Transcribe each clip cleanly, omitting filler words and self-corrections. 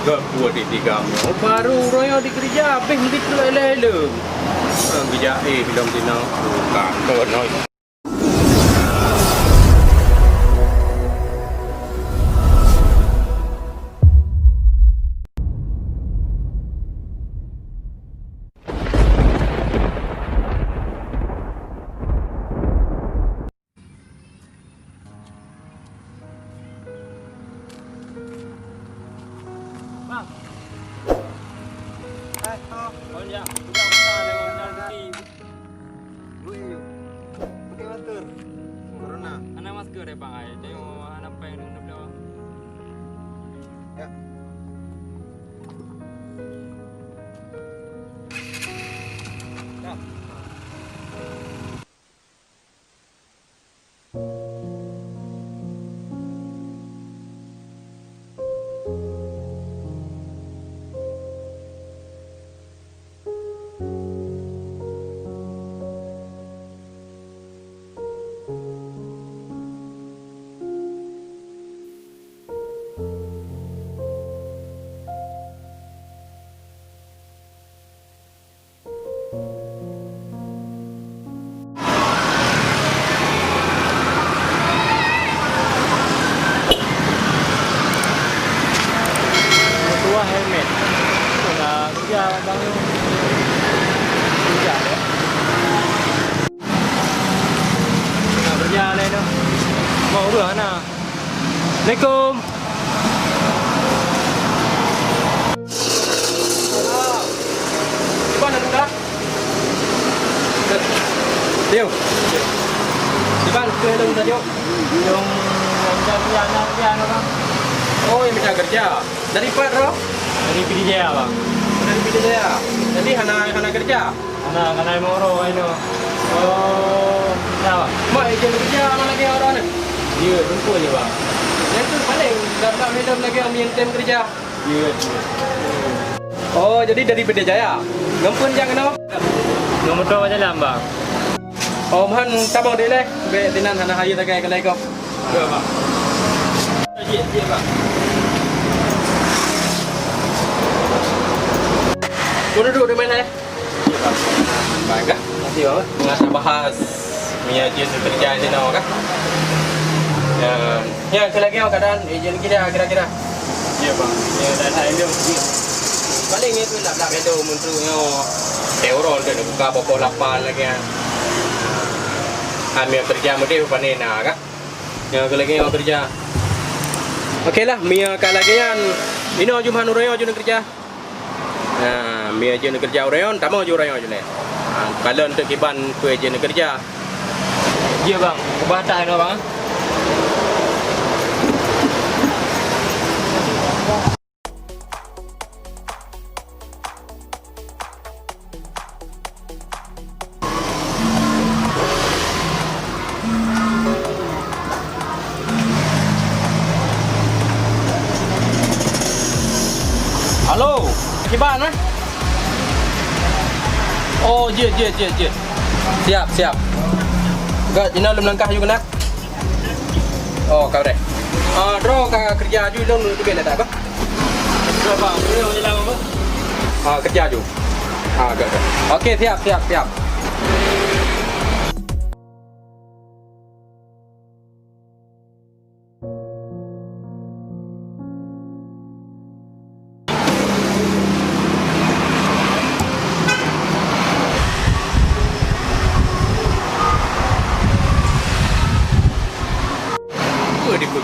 ke buat di tiga baru royo di kerja habis di lele kerja belum dina kantor noi. Assalamualaikum. Di mana dah? Dio. Di mana kelung tadi? Yung piano bang. Oh, yang bisa kerja. Dari Pedro? Dari Pidijaya bang. Dari Pidijaya. Jadi hana kerja. Hana moro ayo. Oh, siapa? Mau izin kerja mana lagi orang ni? Dia lupa je bang. Yang tu paling dah hidup lagi ambil tem kerja. Ya. Oh, jadi dari Pidijaya. Ngampun jangan no. Nomor tu aja lambang. Oh, man tabang dia leh. Be dinan hana hayu tak kaya kelai kau. Ya bang. Ye bang. Kau duduk di mana? Ya bang. Baik ah. Nanti bang. Ngas bahas Mia jenis kerja ni nak kan? Ya, lagi keadaan ejen kita kira-kira. Ya bang. Ya dah saya dia. Paling itu nak itu munculnya teoron tu buka pokok lapan lagi. Kami kerja model panena kan? Yang lagi kerja. Okeylah, Mia kalagian ini jumhan urayo jun kerja. Nah, Mia jun kerja urayon, tamu jun urayo jun. Kalau untuk kiban tu jun kerja. Ya bang, kebatas no bang. Halo, kiban mah? Oh, je. Siap. Gak, jina belum langkah juga nak? Oh, kau deh. Draw kerja juga dong tu bela tak apa? Berapa? Berapa jalan apa? Kerja juga. Gak. Okey, siap.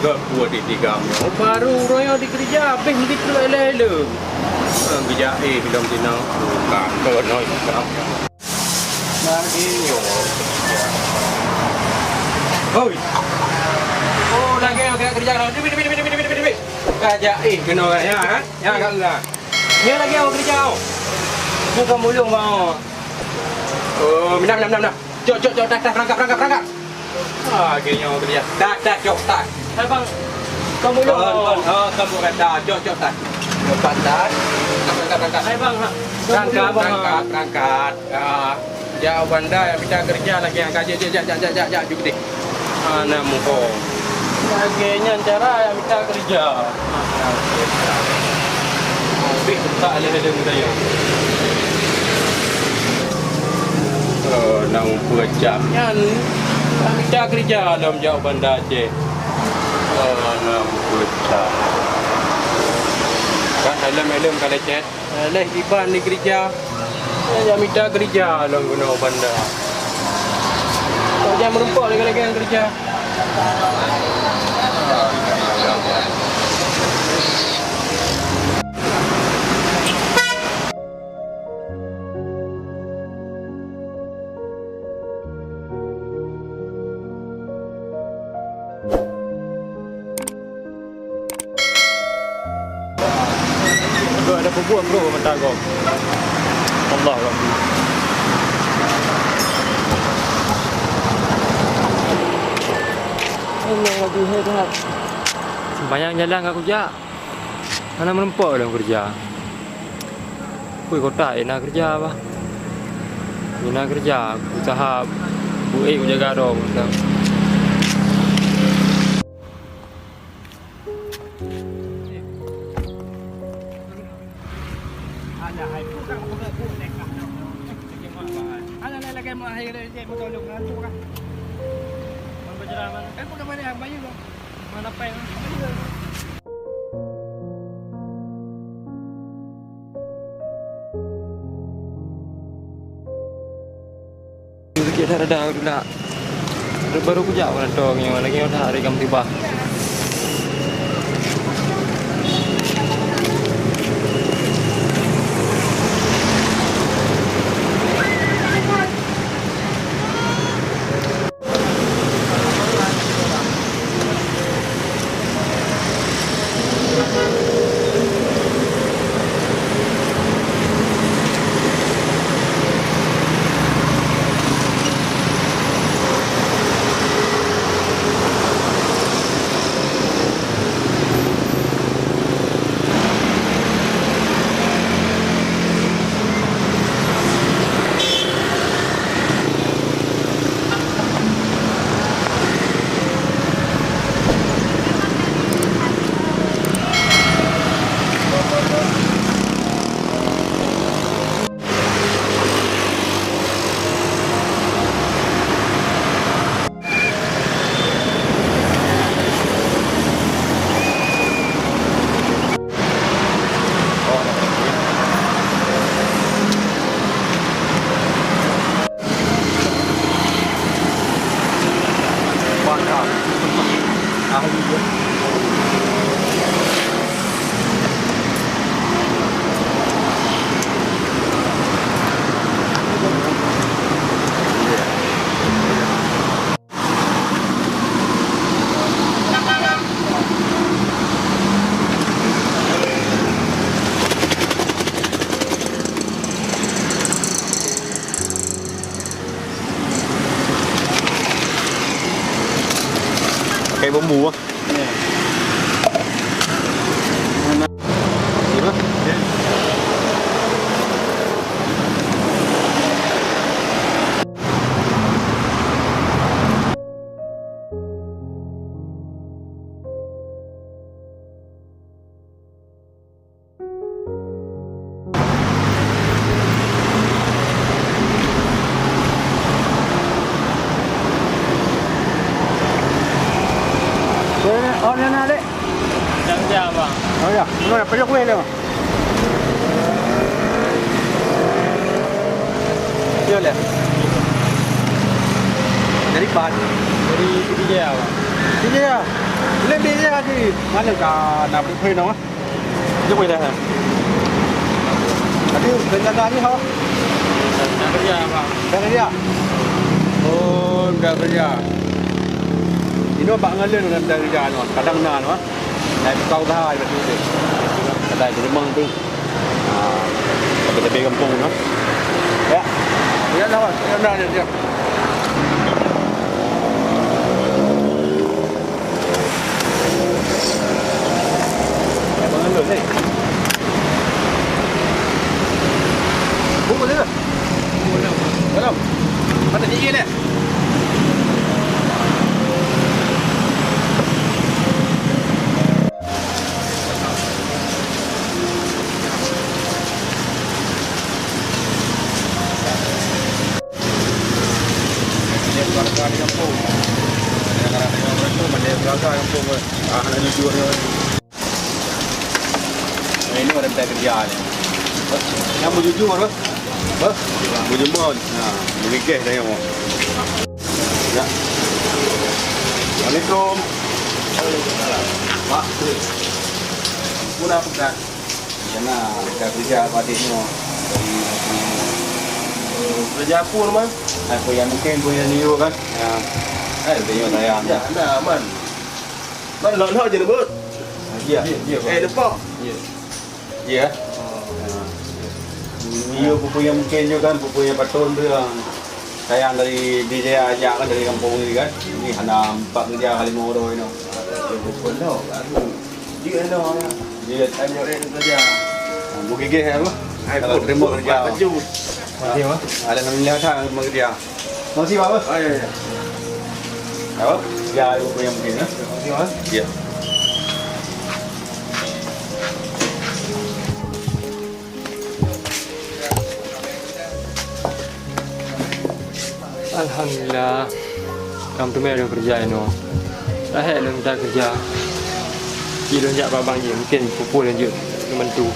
Buat di tiga baru royo di kerja habis di lele kerja belum dina kantor noi sekarang lagi yo. Oi, oh lagi kerja ni kerja kena ya kan ya enggak ni lagi kerja bukan mulung mau. Oh minam cok berangkat gini kerja tak cok tak. Hai bang, kamu dong. Kamu kata jok tak. Pantat. Berangkat. Hai bang, berangkat. Jauh bandar kita kerja lagi yang kaji jak juga deh. Ana muko. Bagiannya cara yang kita kerja. Tapi tak ada budaya. Oh, nang pecah. Yan. Kami tak kerja dalam jauh Banda Aceh. Oh, nang pecah. Kan dalam kalau chat. Leh iban ni kerja. Ya minta kerja dalam guna Banda. Jangan merumpak lagi yang kerja. Bro, ada pembuat bro, mata kau. Allah Rabbi. Allah Rabbi hebat. Sembayang jalan kat kerja. Mana melempok dalam kerja. Kui kota enak kerja apa? Enak kerja, usaha buik jaga dong. Ada hai tu kan aku aku dekat. Ada lagi mau hai dia mau tolong kan tu kan. Mau berjalan mana? Kan pun mana yang bayu dong. Mana pen? Kita ada dah baru kerja mana dong yang lagi udah hari kamu tiba. Kayak bambu ah. Oh, na dek. Jam bang. Oh ya, mana pejok kuih dia. Yo le. Dari pan. Dari kerja bang. Ini ya. Lebih dia di mana ka nak kuih dong ah. Jom kuih dah. Tadi dengan ni ha. Nak kerja bang. Dah kerja. Oh, dah kerja. Ini bang ngalen dalam dari jalan, kadang nan, wah. Naik kau dah, betul betul. Kadang jadi meng tu. Tapi kampung, no. Ya, ya dah, ya dah dia. Bang ngalen ni. Buku dia. Belum. Mana ni ni? orang di kampung. Kadang-kadang tengok mereka mandai belakang kampung ke. Nak jujur dia. Ini orang kita kerja ni. Yang berjujur apa? Apa? Berjemur. Nah, berikeh saya mau. Ya. Assalamualaikum. Pak. Puna pegang. Yana, kita kerja patihnya. Kerja apa teman? Apa yang mungkin punya niu kan? Ya. Tengok saya. Ya, nah, man. Man, lo je nebut. Ya. Depak. Ya. Ya. Niu punya mungkin juga kan, punya patun tu yang sayang dari DJ aja kan dari kampung ini kan. Ini hanya 4 kerja kali moro ini. Bukan tau. Dia no. Dia Tanya orang kerja. Bukit gih apa? Kalau terima kerja. Baju. Masih apa? Ada namanya thang kerja. Masih apa? Oh ya ya. Apa? Ya, punya mungkin ya. Masih apa? Ya. Alhamdulillah. Kamu tu ada kerja ini. Dah hello kita kerja. Kilo jak babang je mungkin pukul lanjut ke mentu.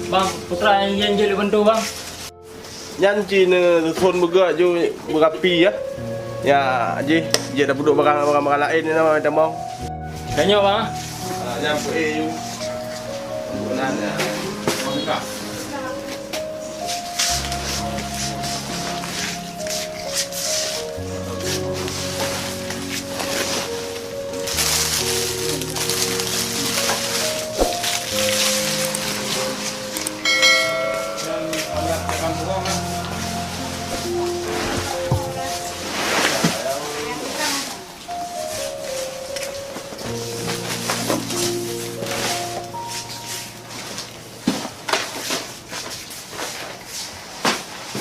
Bang, putra yang je mentu bang. Nyan Cina thôn bergerak je berapi ya. Ya, je dah duduk barang-barang lain ni nama macam mau. Tanya bang. Yang you. Bulan ya. Mangkak.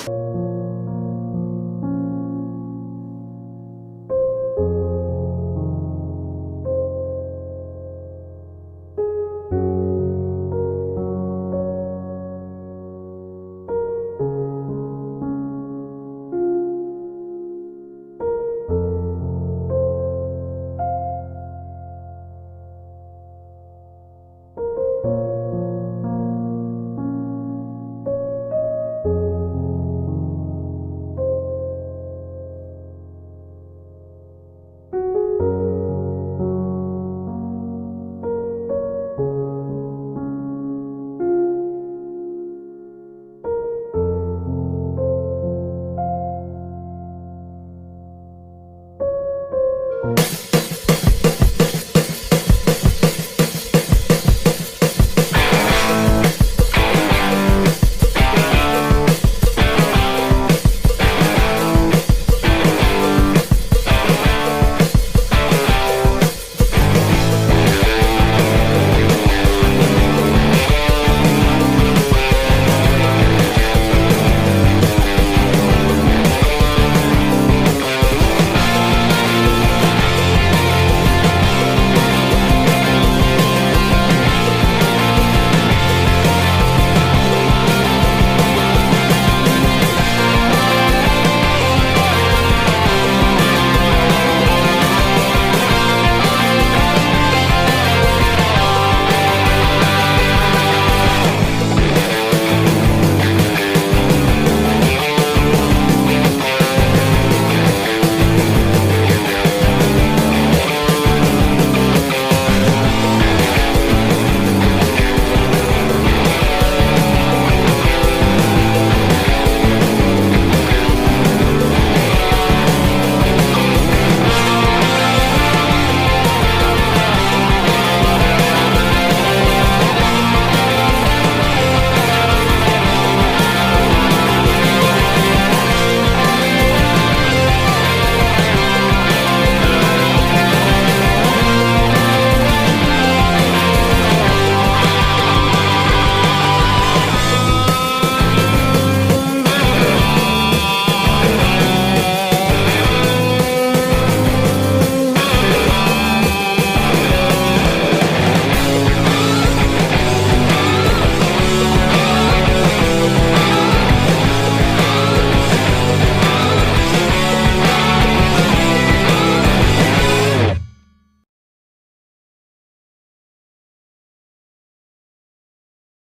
Thank